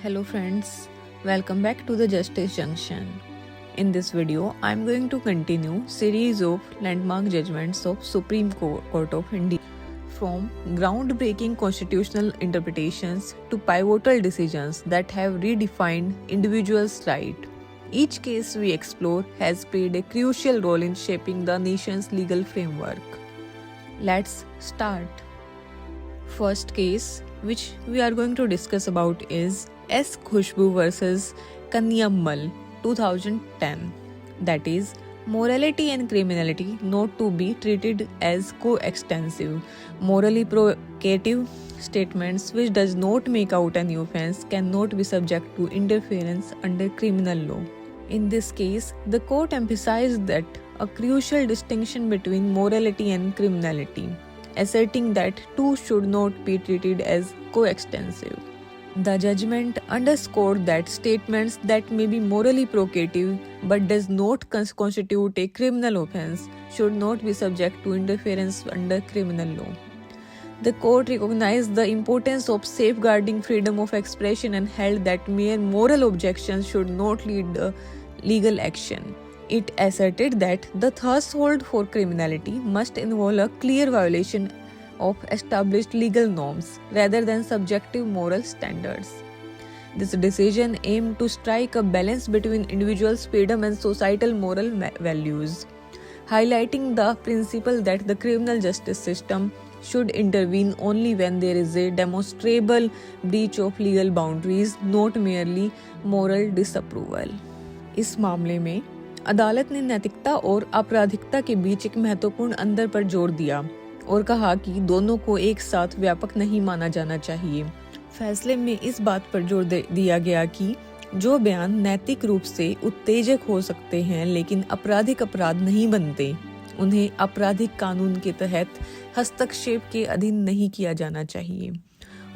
Hello friends, welcome back to the Justice Junction. In this video, I am going to continue series of landmark judgments of Supreme Court of India. From groundbreaking constitutional interpretations to pivotal decisions that have redefined individuals' rights. Each case we explore has played a crucial role in shaping the nation's legal framework. Let's start. First case which we are going to discuss about is S. Khushbu versus Kanyammal 2010, that is, morality and criminality not to be treated as coextensive. Morally provocative statements which does not make out any offense cannot be subject to interference under criminal law. In this case, the court emphasized that a crucial distinction between morality and criminality, asserting that two should not be treated as coextensive. The judgment underscored that statements that may be morally provocative but does not constitute a criminal offense should not be subject to interference under criminal law. The court recognized the importance of safeguarding freedom of expression and held that mere moral objections should not lead to legal action. It asserted that the threshold for criminality must involve a clear violation of established legal norms rather than subjective moral standards. This decision aimed to strike a balance between individuals' freedom and societal moral values, highlighting the principle that the criminal justice system should intervene only when there is a demonstrable breach of legal boundaries, not merely moral disapproval. इस मामले में अदालत ने नैतिकता और आपराधिकता के बीच एक महत्वपूर्ण अंतर पर जोर दिया और कहा कि दोनों को एक साथ व्यापक नहीं माना जाना चाहिए। फैसले में इस बात पर जोर दिया गया कि जो बयान नैतिक रूप से उत्तेजक हो सकते हैं लेकिन आपराधिक अपराध नहीं बनते, उन्हें आपराधिक कानून के तहत हस्तक्षेप के अधीन नहीं किया जाना चाहिए।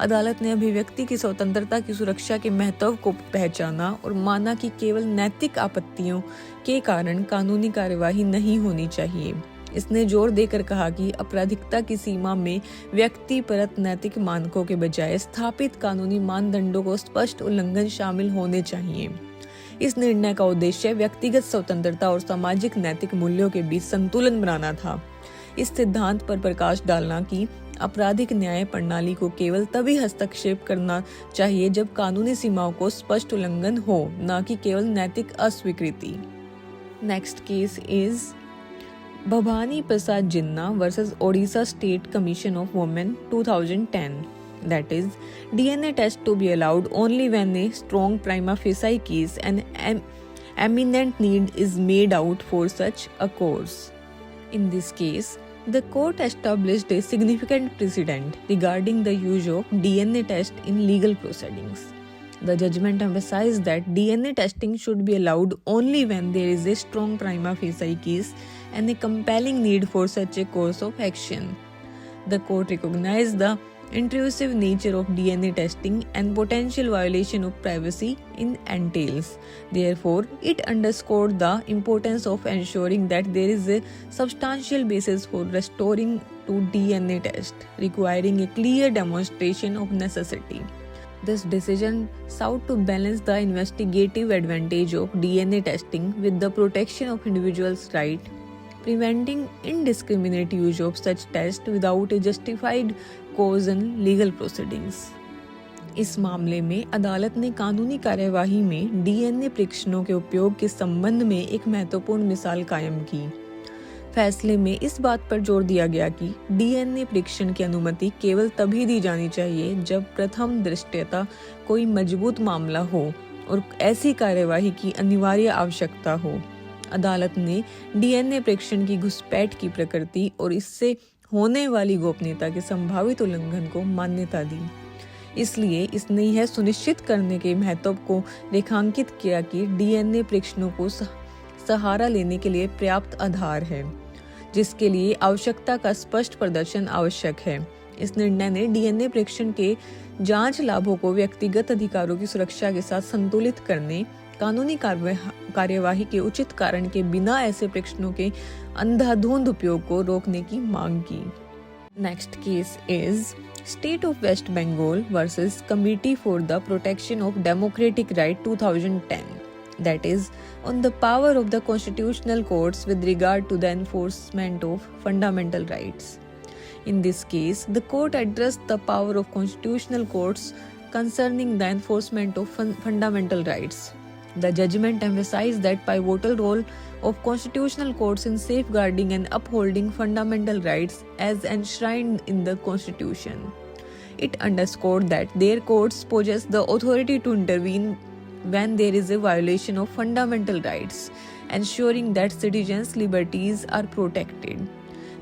अदालत ने अभिव्यक्ति की स्वतंत्रता की सुरक्षा के महत्व को पहचाना और माना कि केवल नैतिक आपत्तियों के कारण कानूनी कार्यवाही नहीं होनी चाहिए। इसने जोर देकर कहा कि आपराधिकता की सीमा में व्यक्तिपरक नैतिक मानकों के बजाय स्थापित कानूनी मानदंडों को स्पष्ट उल्लंघन शामिल होने चाहिए। इस निर्णय का उद्देश्य व्यक्तिगत स्वतंत्रता और सामाजिक नैतिक मूल्यों के बीच संतुलन बनाना था। इस सिद्धांत पर प्रकाश डालना कि आपराधिक न्याय प्रणाली को केवल तभी हस्तक्षेप करना चाहिए जब कानूनी सीमाओं को स्पष्ट उल्लंघन हो, न कि केवल नैतिक अस्वीकृति। Next case is Bhavani Prasad Jinnah versus Odisha state commission of women 2010, that is, DNA test to be allowed only when a strong prima facie case and eminent need is made out for such a course. In this case, the court established a significant precedent regarding the use of DNA test in legal proceedings. The judgment emphasized that DNA testing should be allowed only when there is a strong prima facie case and a compelling need for such a course of action. The court recognized the intrusive nature of DNA testing and potential violation of privacy it entails. Therefore, it underscored the importance of ensuring that there is a substantial basis for restoring to DNA test, requiring a clear demonstration of necessity. This decision sought to balance the investigative advantage of DNA testing with the protection of individuals' rights, preventing indiscriminate use of such tests without a justified cause in legal proceedings. इस मामले में अदालत ने कानूनी कार्यवाही में DNA परीक्षणों के उपयोग के संबंध में एक महत्वपूर्ण मिसाल कायम की। फैसले में इस बात पर जोर दिया गया कि डीएनए परीक्षण की अनुमति केवल तभी दी जानी चाहिए जब प्रथम दृष्टया कोई मजबूत मामला हो और ऐसी कार्यवाही की अनिवार्य आवश्यकता हो। अदालत ने डीएनए परीक्षण की घुसपैठ की प्रकृति और इससे होने वाली गोपनीयता के संभावित उल्लंघन को मान्यता दी। इसलिए इसने यह सुनिश्चित करने के महत्व को रेखांकित किया कि डीएनए परीक्षणों को सहारा लेने के लिए पर्याप्त आधार है, जिसके लिए आवश्यकता का स्पष्ट प्रदर्शन आवश्यक है। इस निर्णय ने डीएनए परीक्षण के जांच लाभों को व्यक्तिगत अधिकारों की सुरक्षा के साथ संतुलित करने, कानूनी कार्यवाही के उचित कारण के बिना ऐसे परीक्षणों के अंधाधुंध उपयोग को रोकने की मांग की। Next case is State of West Bengal versus Committee for the Protection of Democratic Right 2010, that is, on the power of the constitutional courts with regard to the enforcement of fundamental rights. In this case, the court addressed the power of constitutional courts concerning the enforcement of fundamental rights. The judgment emphasized that pivotal role of constitutional courts in safeguarding and upholding fundamental rights as enshrined in the Constitution. It underscored that their courts possess the authority to intervene when there is a violation of fundamental rights, ensuring that citizens' liberties are protected.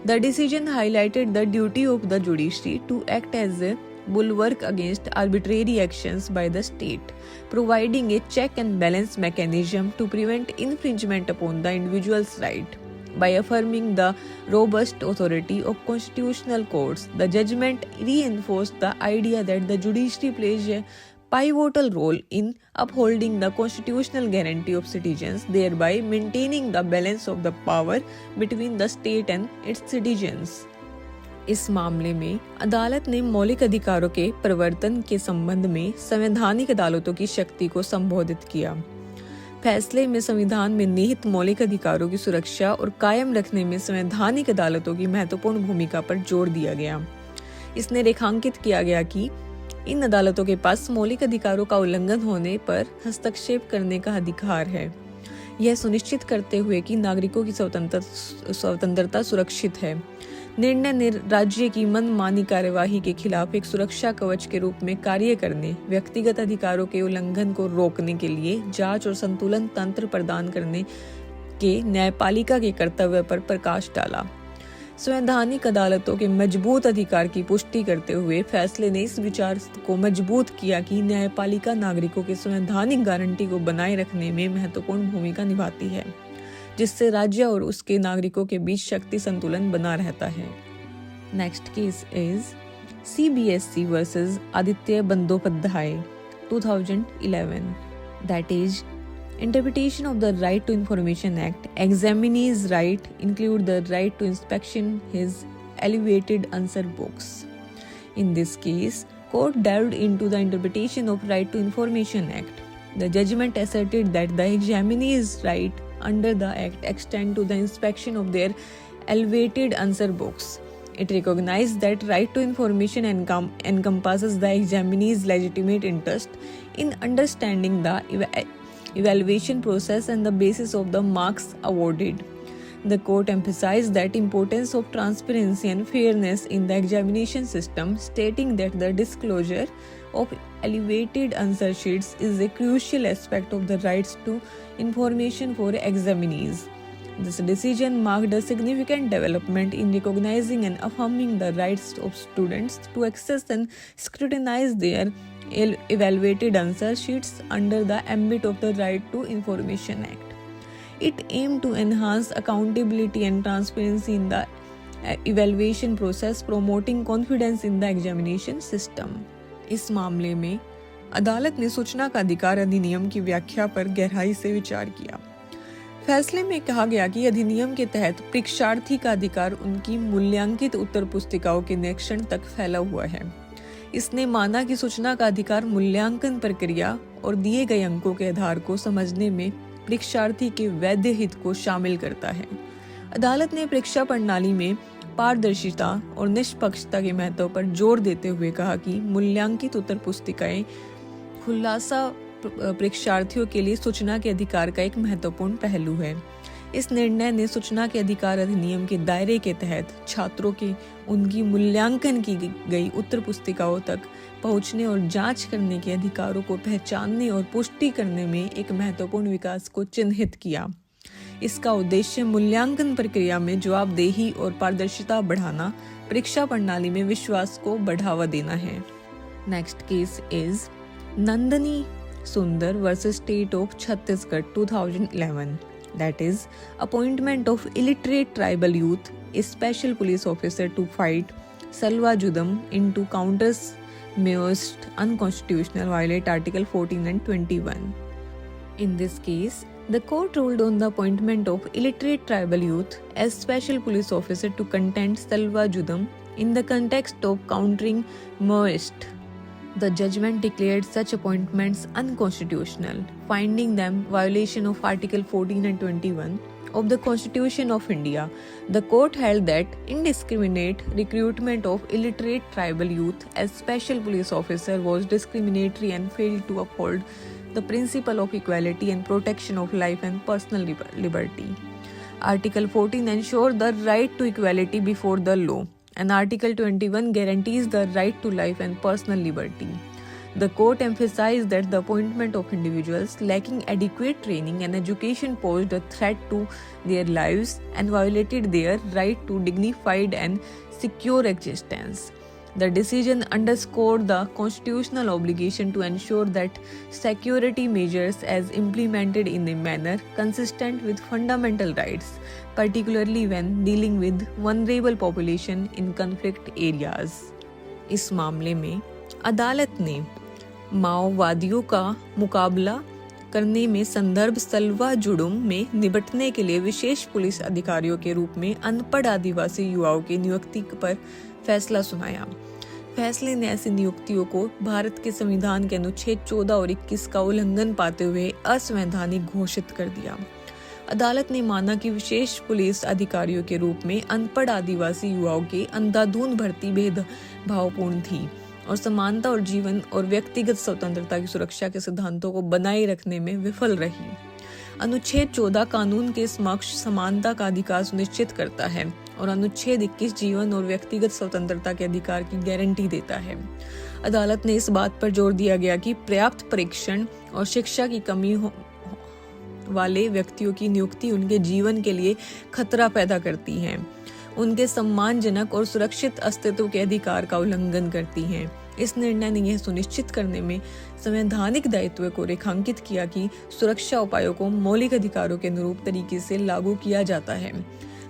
The decision highlighted the duty of the judiciary to act as a bulwark against arbitrary actions by the state, providing a check and balance mechanism to prevent infringement upon the individual's right. By affirming the robust authority of constitutional courts, the judgment reinforced the idea that the judiciary plays a pivotal role in upholding the constitutional guarantee of citizens, thereby maintaining the balance of the power between the state and its citizens. इस मामले में अदालत ने मौलिक अधिकारों के प्रवर्तन के संबंध में संवैधानिक अदालतों की शक्ति को संबोधित किया। फैसले में संविधान में निहित मौलिक अधिकारों की सुरक्षा और कायम रखने में संवैधानिक अदालतों की महत्वपूर्ण भूमिका पर जोर दिया गया। इसने रेखांकित किया गया कि इन अदालतों के पास मौलिक अधिकारों का उल्लंघन होने पर हस्तक्षेप करने का अधिकार है, यह सुनिश्चित करते हुए कि नागरिकों की स्वतंत्रता सुरक्षित है। निर्णय ने राज्य की मनमानी कार्यवाही के खिलाफ एक सुरक्षा कवच के रूप में कार्य करने, व्यक्तिगत अधिकारों के उल्लंघन को रोकने के लिए जांच और संतुलन तंत्र प्रदान करने के न्यायपालिका के कर्तव्य पर प्रकाश डाला। संवैधानिक अदालतों के मजबूत अधिकार की पुष्टि करते हुए फैसले ने इस विचार को मजबूत किया कि न्यायपालिका नागरिकों के संवैधानिक गारंटी को बनाए रखने में महत्वपूर्ण भूमिका निभाती है, जिससे राज्य और उसके नागरिकों के बीच शक्ति संतुलन बना रहता है। Next case is CBSE versus Aditya Bandopadhyay 2011, that is Interpretation of the Right to Information Act. Examinee's right include the right to inspection his elevated answer box. In this case, court delved into the interpretation of Right to Information Act. The judgment asserted that the examinee's right under the Act extend to the inspection of their elevated answer box. It recognized that right to information encompasses the examinee's legitimate interest in understanding the evaluation process and the basis of the marks awarded. The court emphasized that importance of transparency and fairness in the examination system, stating that the disclosure of elevated answer sheets is a crucial aspect of the rights to information for examinees. This decision marked a significant development in recognizing and affirming the rights of students to access and scrutinize their evaluated answer sheets under the ambit of the Right to Information Act. It aimed to enhance accountability and transparency in the evaluation process, promoting confidence in the examination system. इस मामले में अदालत ने सूचना का अधिकार अधिनियम की व्याख्या पर गहराई से विचार किया। फैसले में कहा गया कि अधिनियम के तहत परीक्षार्थी का अधिकार उनकी मूल्यांकित उत्तर पुस्तिकाओं के निरीक्षण तक फैला हुआ है। इसने माना कि सूचना का अधिकार मूल्यांकन प्रक्रिया और दिए गए अंकों के आधार को समझने में परीक्षार्थी के वैध हित को शामिल करता है। अदालत ने परीक्षा प्रणाली में पारदर्शिता और निष्पक्षता के महत्व पर जोर देते हुए कहा कि मूल्यांकित उत्तर पुस्तिकाएं खुलासा परीक्षार्थियों के लिए सूचना के अधिकार का एक महत्वपूर्ण पहलू है। इस निर्णय ने सूचना के अधिकार अधिनियम के दायरे के तहत छात्रों के उनकी मूल्यांकन की गई उत्तर पुस्तिकाओं तक पहुंचने और जांच करने के अधिकारों को पहचानने और पुष्टि करने में एक महत्वपूर्ण विकास को चिन्हित किया। इसका उद्देश्य मूल्यांकन प्रक्रिया में जवाबदेही और पारदर्शिता बढ़ाना, परीक्षा प्रणाली में विश्वास को बढ़ावा देना है। नेक्स्ट केस इज नंदनी सुंदर versus state of Chhattisgarh 2011, that is appointment of illiterate tribal youth, a special police officer to fight Salvajudam into counters most unconstitutional, violate Article 14 and 21. In this case, the court ruled on the appointment of illiterate tribal youth as special police officer to contend Salvajudam in the context of countering Maoist. The judgment declared such appointments unconstitutional, finding them violation of Article 14 and 21 of the Constitution of India. The court held that indiscriminate recruitment of illiterate tribal youth as special police officer was discriminatory and failed to uphold the principle of equality and protection of life and personal liberty. Article 14 ensures the right to equality before the law, and Article 21 guarantees the right to life and personal liberty. The court emphasized that the appointment of individuals lacking adequate training and education posed a threat to their lives and violated their right to dignified and secure existence. The decision underscored the constitutional obligation to ensure that security measures as implemented in a manner consistent with fundamental rights, particularly when dealing with vulnerable population in conflict areas. इस मामले में अदालत ने माओवादियों का मुकाबला करने में संदर्भ सलवा जुडुम में निपटने के लिए विशेष पुलिस अधिकारियों के रूप में अनपढ़ आदिवासी युवाओं की नियुक्ति पर फैसला सुनाया। फैसले ने ऐसी नियुक्तियों को भारत के संविधान के अनुच्छेद 14 और 21 का उल्लंघन पाते हुए असंवैधानिक घोषित कर दिया। अदालत ने माना कि विशेष पुलिस अधिकारियों के रूप में अनपढ़ आदिवासी युवाओं की अंधाधुंध भर्ती भेदभावपूर्ण थी और समानता और जीवन और व्यक्तिगत स्वतंत्रता की सुरक्षा के सिद्धांतों को बनाए रखने में विफल रही। अनुच्छेद 14 कानून के समक्ष समानता का अधिकार सुनिश्चित करता है और अनुच्छेद 21 जीवन और व्यक्तिगत स्वतंत्रता के अधिकार की गारंटी देता है। अदालत ने इस बात पर जोर दिया गया कि पर्याप्त परीक्षण और शिक्षा की कमी वाले व्यक्तियों की नियुक्ति उनके जीवन के लिए खतरा पैदा करती है, उनके सम्मानजनक और सुरक्षित अस्तित्व के अधिकार का उल्लंघन करती हैं। इस निर्णय ने यह सुनिश्चित करने में संवैधानिक दायित्व को रेखांकित किया कि सुरक्षा उपायों को मौलिक अधिकारों के अनुरूप तरीके से लागू किया जाता है,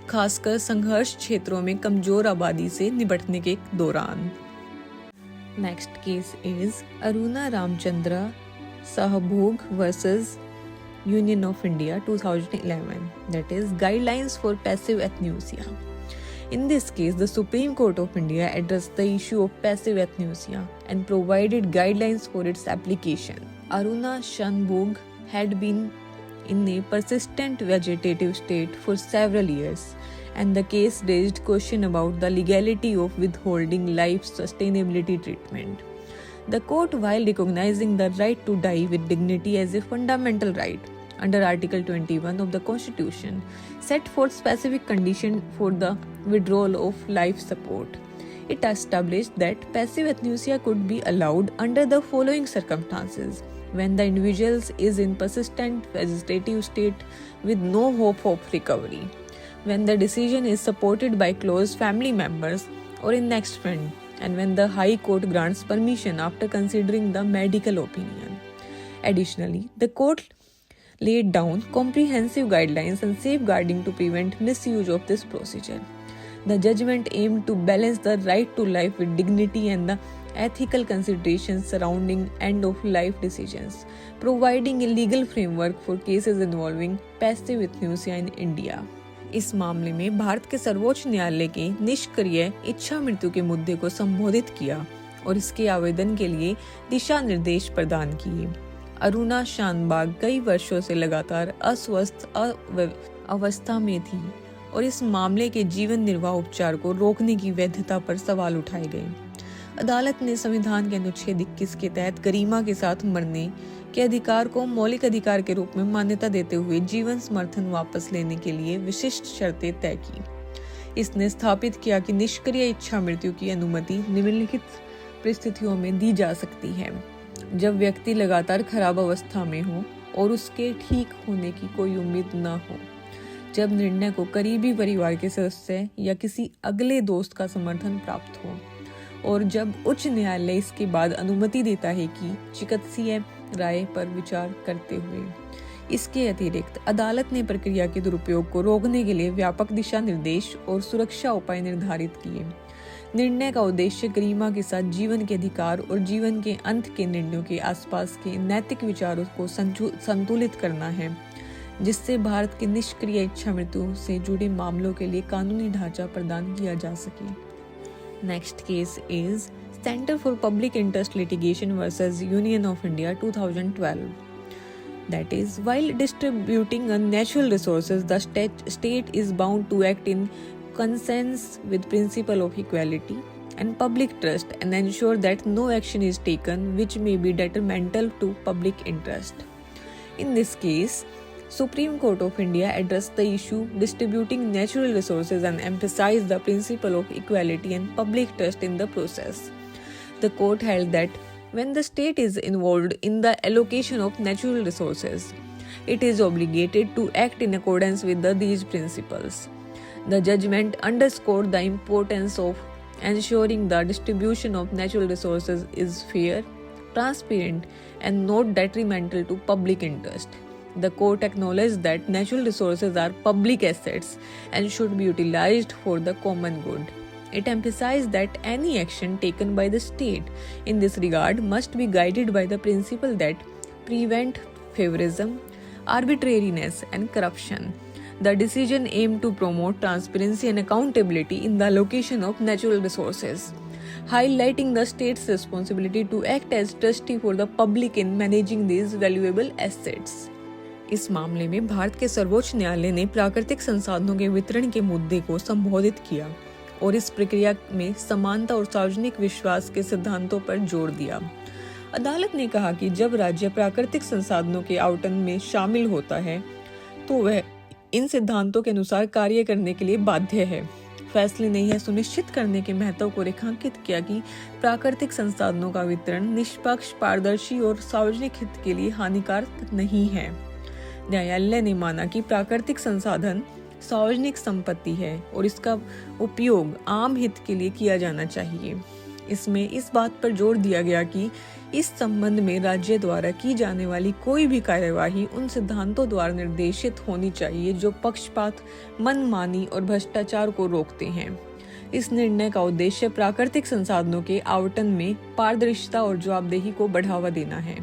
खासकर संघर्ष क्षेत्रों में कमजोर आबादी से निपटने के दौरान। Next case is Aruna Ramachandra Shanbaug versus Union of India 2011, that is Guidelines for Passive Euthanasia. In this case, the Supreme Court of India addressed the issue of passive euthanasia and provided guidelines for its application. Aruna Shanbhog had been in a persistent vegetative state for several years, and the case raised question about the legality of withholding life sustainability treatment. The court, while recognizing the right to die with dignity as a fundamental right under Article 21 of the Constitution, set forth specific conditions for the withdrawal of life support. It established that passive euthanasia could be allowed under the following circumstances: when the individual is in persistent vegetative state with no hope of recovery, when the decision is supported by close family members or a next friend, and when the High Court grants permission after considering the medical opinion. Additionally, the court laid down comprehensive guidelines and safeguarding to prevent misuse of this procedure. The judgment aimed to balance the right to life with dignity and the ethical considerations surrounding end-of-life decisions, providing a legal framework for cases involving passive euthanasia in India. इस मामले में भारत के सर्वोच्च न्यायालय के निष्क्रिय इच्छा मृत्यु के मुद्दे को संबोधित किया और इसके आवेदन के लिए दिशा निर्देश प्रदान किए। अरुणा शानबाग कई वर्षों से लगातार अस्वस्थ अवस्था में थी और इस मामले के जीवन निर्वाह उपचार को रोकने की वैधता पर सवाल उठाए गए। अदालत ने संविधान के अनुच्छेद 21 के तहत गरिमा के साथ मरने के अधिकार को मौलिक अधिकार के रूप में मान्यता देते हुए जीवन समर्थन वापस लेने के लिए विशिष्ट शर्तें तय की। इसने स्थापित किया कि निष्क्रिय इच्छा मृत्यु की अनुमति निम्नलिखित परिस्थितियों में दी जा सकती है: जब व्यक्ति लगातार खराब अवस्था में हो और उसके ठीक होने की कोई उम्मीद न हो, जब निर्णय को करीबी परिवार के सदस्य या किसी अगले दोस्त का समर्थन प्राप्त हो, और जब उच्च न्यायालय इसके बाद अनुमति देता है कि चिकित्सीय राय पर विचार करते हुए। इसके अतिरिक्त अदालत ने प्रक्रिया के दुरुपयोग को रोकने के लिए व्यापक दिशा निर्देश और सुरक्षा उपाय निर्धारित किए। निर्णय का उद्देश्य गरिमा के साथ जीवन के अधिकार और जीवन के अंत के निर्णयों के आसपास के नैतिक विचारों को संतुलित करना है, जिससे भारत के निष्क्रिय इच्छा मृत्यु से जुड़े मामलों के लिए कानूनी ढांचा प्रदान किया जा सके। Next case is Center for Public Interest Litigation versus Union of India 2012. That is, while distributing natural resources, the state is bound to act in consonance with principle of equality and public trust and ensure that no action is taken which may be detrimental to public interest. In this case, Supreme Court of India addressed the issue distributing natural resources and emphasized the principle of equality and public trust in the process. The court held that when the state is involved in the allocation of natural resources, it is obligated to act in accordance with these principles. The judgment underscored the importance of ensuring the distribution of natural resources is fair, transparent, and not detrimental to public interest. The court acknowledged that natural resources are public assets and should be utilized for the common good. It emphasized that any action taken by the state in this regard must be guided by the principle that prevent favorism, arbitrariness, and corruption. The decision aimed to promote transparency and accountability in the allocation of natural resources, highlighting the state's responsibility to act as trustee for the public in managing these valuable assets. इस मामले में भारत के सर्वोच्च न्यायालय ने प्राकृतिक संसाधनों के वितरण के मुद्दे को संबोधित किया और इस प्रक्रिया में समानता और सार्वजनिक विश्वास के सिद्धांतों पर जोर दिया। अदालत ने कहा कि जब राज्य प्राकृतिक संसाधनों के आवंटन में शामिल होता है तो वह इन सिद्धांतों के अनुसार कार्य करने के लिए बाध्य है। फैसले ने यह सुनिश्चित करने के महत्व को रेखांकित किया कि प्राकृतिक संसाधनों का वितरण निष्पक्ष, पारदर्शी और सार्वजनिक हित के लिए हानिकारक नहीं है। न्यायालय ने माना कि प्राकृतिक संसाधन सार्वजनिक संपत्ति है और इसका उपयोग आम हित के लिए किया जाना चाहिए। इसमें इस बात पर जोर दिया गया कि इस संबंध में राज्य द्वारा की जाने वाली कोई भी कार्यवाही उन सिद्धांतों द्वारा निर्देशित होनी चाहिए जो पक्षपात, मनमानी और भ्रष्टाचार को रोकते हैं। इस निर्णय का उद्देश्य प्राकृतिक संसाधनों के आवंटन में पारदर्शिता और जवाबदेही को बढ़ावा देना है,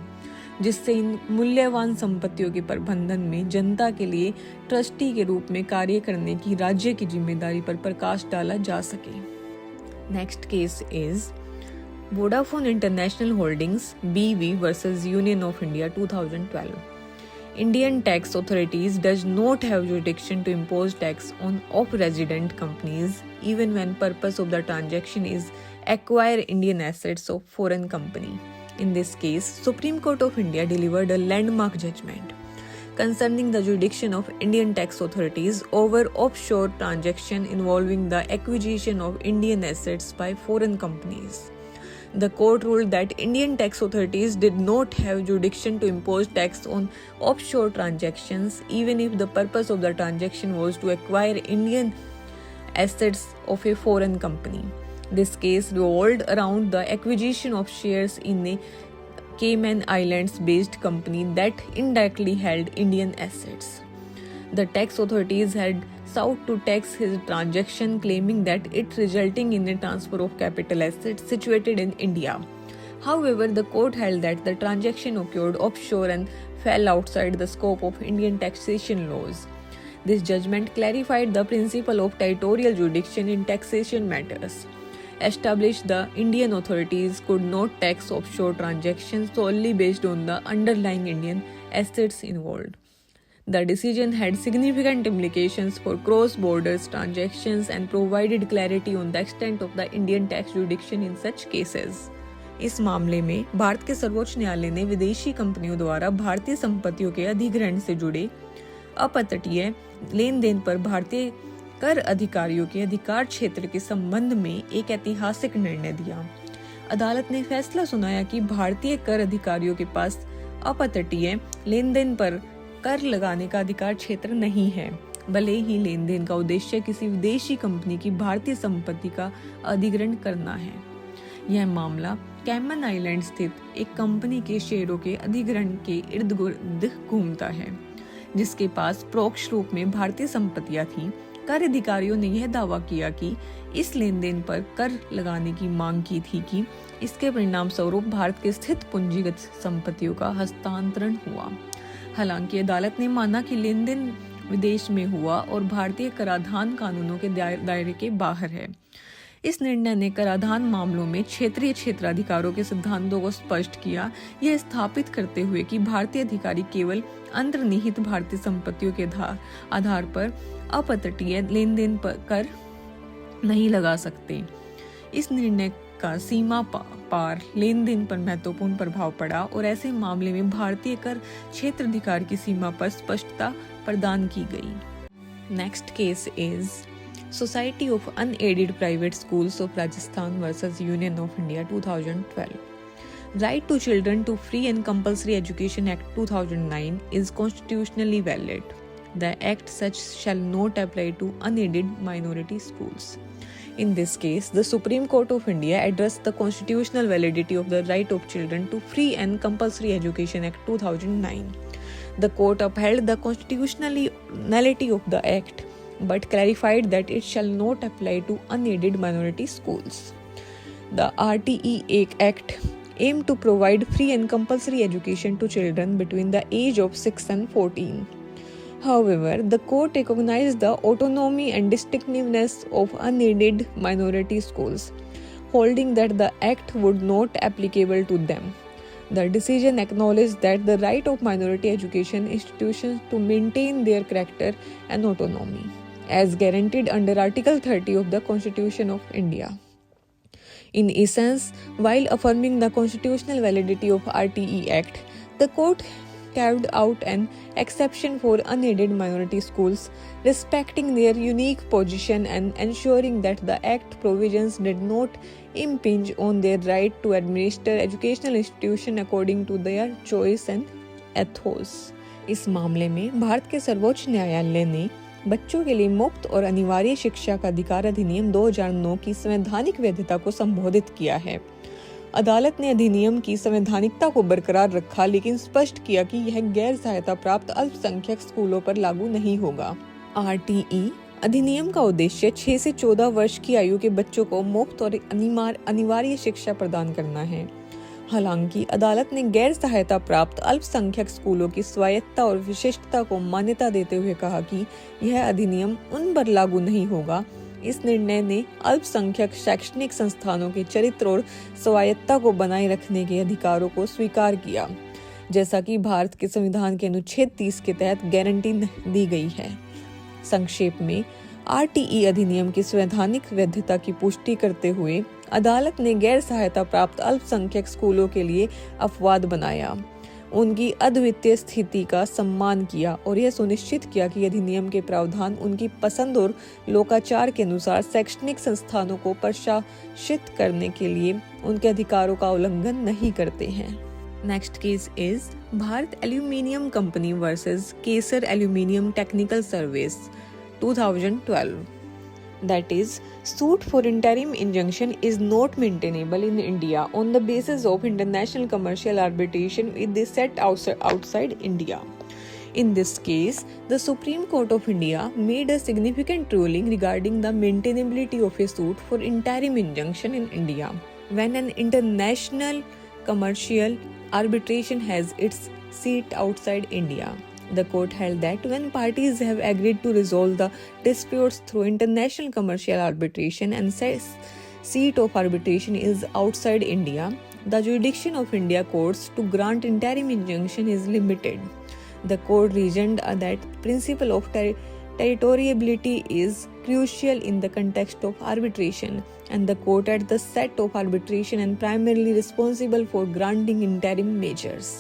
जिससे इन मूल्यवान संपत्तियों के प्रबंधन में जनता के लिए ट्रस्टी के रूप में कार्य करने की राज्य की जिम्मेदारी पर प्रकाश डाला जा सके। Next case is Vodafone international holdings BV versus union of India 2012. Indian tax authorities does not have jurisdiction to impose tax on off-resident companies even when purpose of the transaction is acquire Indian assets of foreign company. In this case, Supreme Court of India delivered a landmark judgment concerning the jurisdiction of Indian tax authorities over offshore transaction involving the acquisition of Indian assets by foreign companies. The court ruled that Indian tax authorities did not have jurisdiction to impose tax on offshore transactions even if the purpose of the transaction was to acquire Indian assets of a foreign company. This case revolved around the acquisition of shares in a Cayman Islands-based company that indirectly held Indian assets. The tax authorities had sought to tax his transaction, claiming that it resulting in a transfer of capital assets situated in India. However, the court held that the transaction occurred offshore and fell outside the scope of Indian taxation laws. This judgment clarified the principle of territorial jurisdiction in taxation matters, established the Indian authorities could not tax offshore transactions solely based on the underlying Indian assets involved. The decision had significant implications for cross-border transactions and provided clarity on the extent of the Indian tax jurisdiction in such cases. इस मामले में भारत के सर्वोच्च न्यायालय ने विदेशी कंपनियों द्वारा भारतीय संपत्तियों के अधिग्रहण से जुड़े अपतटीय लेन देन पर भारतीय कर अधिकारियों के अधिकार क्षेत्र के संबंध में एक ऐतिहासिक निर्णय दिया। अदालत ने फैसला सुनाया कि भारतीय कर अधिकारियों के पास अपतटीय लेन देन पर कर लगाने का अधिकार क्षेत्र नहीं है, भले ही लेन देन का उद्देश्य किसी विदेशी कंपनी की भारतीय संपत्ति का अधिग्रहण करना है। यह मामला कैमन आइलैंड स्थित एक कंपनी के शेयरों के अधिग्रहण के इर्द गिर्द घूमता है, जिसके पास परोक्ष रूप में भारतीय संपत्तियां थी। कर अधिकारियों ने यह दावा किया कि इस लेन देन पर कर लगाने की मांग की थी कि इसके परिणाम स्वरूप भारत के स्थित पूंजीगत संपत्तियों का हस्तांतरण हुआ। हालांकि अदालत ने माना कि लेन देन विदेश में हुआ और भारतीय कराधान कानूनों के दायरे के बाहर है। इस निर्णय ने कराधान मामलों में क्षेत्रीय क्षेत्राधिकारों के सिद्धांतों को स्पष्ट किया, यह स्थापित करते हुए कि भारतीय अधिकारी केवल अंतर्निहित भारतीय संपत्तियों के आधार पर अपतटीय लेन देन कर नहीं लगा सकते। इस निर्णय का सीमा पार लेन देन पर महत्वपूर्ण प्रभाव पड़ा और ऐसे मामले में भारतीय कर क्षेत्राधिकार की सीमा पर स्पष्टता प्रदान की गई। Next case is society of unaided private schools of Rajasthan versus union of India 2012। Right to Children to Free and Compulsory Education Act 2009 is constitutionally valid. The act such shall not apply to unaided minority schools. In this case, the Supreme Court of India addressed the constitutional validity of the Right of Children to Free and Compulsory Education Act 2009. The court upheld the constitutionality of the act, but clarified that it shall not apply to unaided minority schools. The RTE Act aimed to provide free and compulsory education to children between the age of 6 and 14. However, the court recognized the autonomy and distinctiveness of unaided minority schools, holding that the act would not applicable to them. The decision acknowledged that the right of minority education institutions to maintain their character and autonomy, as guaranteed under Article 30 of the Constitution of India. In essence, while affirming the constitutional validity of RTE Act, the court carved out an exception for unaided minority schools, respecting their unique position and ensuring that the Act provisions did not impinge on their right to administer educational institution according to their choice and ethos. इस मामले में भारत के सर्वोच्च न्यायालय ने बच्चों के लिए मुफ्त और अनिवार्य शिक्षा का अधिकार अधिनियम 2009 की संवैधानिक वैधता को संबोधित किया है। अदालत ने अधिनियम की संवैधानिकता को बरकरार रखा, लेकिन स्पष्ट किया कि यह गैर सहायता प्राप्त अल्पसंख्यक स्कूलों पर लागू नहीं होगा। RTE अधिनियम का उद्देश्य 6 से 14 वर्ष की आयु के बच्चों को मुफ्त और अनिवार्य शिक्षा प्रदान करना है। हालांकि अदालत ने गैर सहायता प्राप्त अल्पसंख्यक स्कूलों की स्वायत्तता और विशिष्टता को मान्यता देते हुए कहा कि यह अधिनियम उन पर लागू नहीं होगा। इस निर्णय ने अल्पसंख्यक शैक्षणिक संस्थानों के चरित्र और स्वायत्तता को बनाए रखने के अधिकारों को स्वीकार किया, जैसा कि भारत के संविधान के अनुच्छेद 30 के तहत गारंटी दी गई है। संक्षेप में, RTE अधिनियम की संवैधानिक वैधता की पुष्टि करते हुए अदालत ने गैर सहायता प्राप्त अल्पसंख्यक स्कूलों के लिए अपवाद बनाया, उनकी अद्वितीय स्थिति का सम्मान किया और यह सुनिश्चित किया कि अधिनियम के प्रावधान उनकी पसंद और लोकाचार के अनुसार शैक्षणिक संस्थानों को प्रशासित करने के लिए उनके अधिकारों का उल्लंघन नहीं करते हैं। Next case is Bharat aluminium company versus Kesar aluminium technical service 2012. That is, suit for interim injunction is not maintainable in India on the basis of international commercial arbitration with the set outside India. In this case, the Supreme Court of India made a significant ruling regarding the maintainability of a suit for interim injunction in India when an international commercial arbitration has its seat outside India. The court held that when parties have agreed to resolve the disputes through international commercial arbitration and seat of arbitration is outside India, the jurisdiction of India courts to grant interim injunction is limited. The court reasoned that principle of territoriality is crucial in the context of arbitration, and the court at the set of arbitration and primarily responsible for granting interim measures.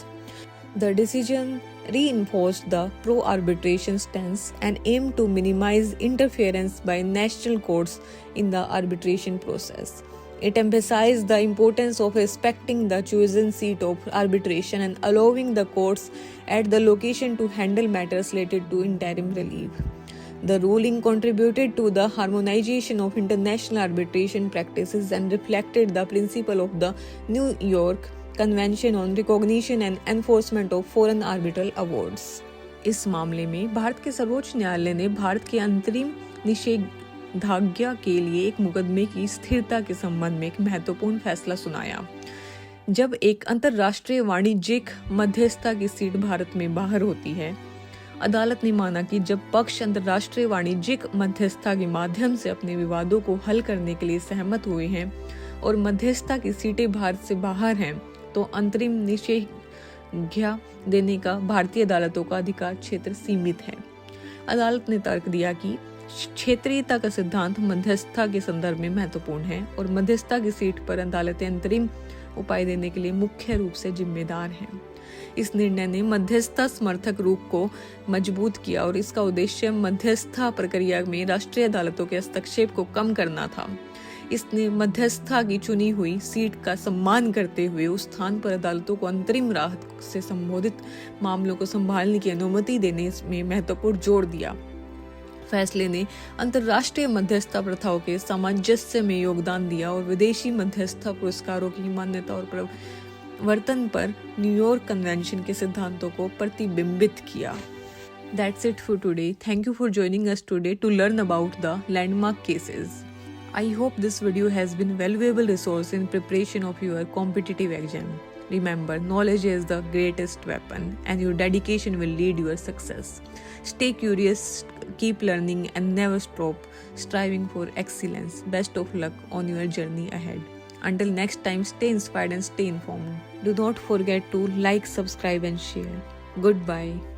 The decision reinforced the pro-arbitration stance and aimed to minimize interference by national courts in the arbitration process. It emphasized the importance of respecting the chosen seat of arbitration and allowing the courts at the location to handle matters related to interim relief. The ruling contributed to the harmonization of international arbitration practices and reflected the principle of the New York Convention on Recognition and Enforcement of Foreign Arbitral Awards. इस मामले में भारत के सर्वोच्च न्यायालय ने भारत के अंतरिम निषेधाज्ञा के लिए एक मुकदमे की स्थिरता के संबंध में एक महत्वपूर्ण फैसला सुनाया। जब एक अंतर्राष्ट्रीय वाणिज्यिक मध्यस्थता की सीट भारत में बाहर होती है, अदालत ने माना कि जब पक्ष अंतर्राष्ट्रीय वाणिज्यिक मध्यस्थता के माध्यम से अपने विवादों को हल करने के लिए सहमत हुए हैं और मध्यस्थता की सीटें भारत से बाहर हैं, तो अंतरिम निषेधाज्ञा देने का भारतीय अदालतों का अधिकार क्षेत्र सीमित है। अदालत ने तर्क दिया कि क्षेत्रीयता का सिद्धांत मध्यस्थता के संदर्भ में महत्वपूर्ण है और मध्यस्थता की सीट पर अदालतें अंतरिम उपाय देने के लिए मुख्य रूप से जिम्मेदार हैं। इस निर्णय ने मध्यस्थता समर्थक रूप को मजबूत किया और इसका उद्देश्य मध्यस्थता प्रक्रिया में राष्ट्रीय अदालतों के हस्तक्षेप को कम करना था। इसने मध्यस्थता की चुनी हुई सीट का सम्मान करते हुए उस स्थान पर अदालतों को अंतरिम राहत से संबोधित मामलों को संभालने की अनुमति देने में महत्वपूर्ण जोर दिया। फैसले ने अंतर्राष्ट्रीय मध्यस्थता प्रथाओं के सामंजस्य में योगदान दिया और विदेशी मध्यस्थता पुरस्कारों की मान्यता और प्रवर्तन पर न्यूयॉर्क कन्वेंशन के सिद्धांतों को प्रतिबिंबित किया। That's it for today. Thank you for joining us today to learn about the landmark cases. I hope this video has been valuable resource in preparation of your competitive exam. Remember, knowledge is the greatest weapon and your dedication will lead your success. Stay curious, keep learning and never stop striving for excellence. Best of luck on your journey ahead. Until next time, stay inspired and stay informed. Do not forget to like, subscribe and share. Goodbye.